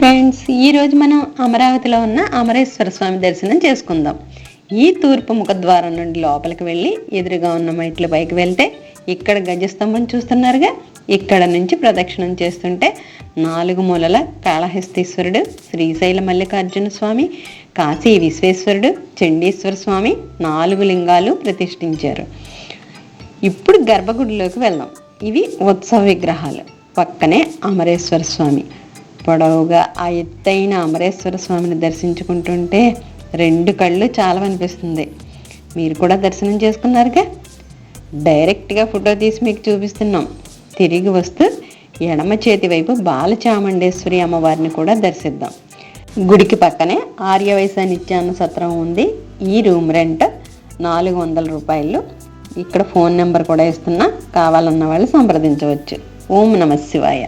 Friends, ఈరోజు మనం అమరావతిలో ఉన్న అమరేశ్వర స్వామి దర్శనం చేసుకుందాం. ఈ తూర్పు ముఖద్వారం నుండి లోపలికి వెళ్ళి ఎదురుగా ఉన్న మెట్ల పైకి వెళ్తే ఇక్కడ గజస్తంభం చూస్తున్నారుగా, ఇక్కడ నుంచి ప్రదక్షిణం చేస్తుంటే 4 మూలల కాళహస్తీశ్వరుడు, శ్రీశైల మల్లికార్జున స్వామి, కాశీ విశ్వేశ్వరుడు, చండీశ్వర స్వామి 4 లింగాలు ప్రతిష్ఠించారు. ఇప్పుడు గర్భగుడిలోకి వెళ్దాం. ఇవి ఉత్సవ విగ్రహాలు. పక్కనే అమరేశ్వర స్వామి. పొడవుగా ఆ ఎత్తైన అమరేశ్వర స్వామిని దర్శించుకుంటుంటే 2 కళ్ళు చాలా అనిపిస్తుంది. మీరు కూడా దర్శనం చేసుకున్నారుగా. డైరెక్ట్గా ఫోటో తీసి మీకు చూపిస్తున్నాం. తిరిగి వస్తూ ఎడమ చేతి వైపు బాలచాముండేశ్వరి అమ్మవారిని కూడా దర్శిద్దాం. గుడికి పక్కనే ఆర్యవైశ్య నిత్యాన్న సత్రం ఉంది. ఈ రూమ్ రెంట్ 400 రూపాయలు. ఇక్కడ ఫోన్ నెంబర్ కూడా ఇస్తున్నా, కావాలన్న వాళ్ళు సంప్రదించవచ్చు. ఓం నమః శివాయ.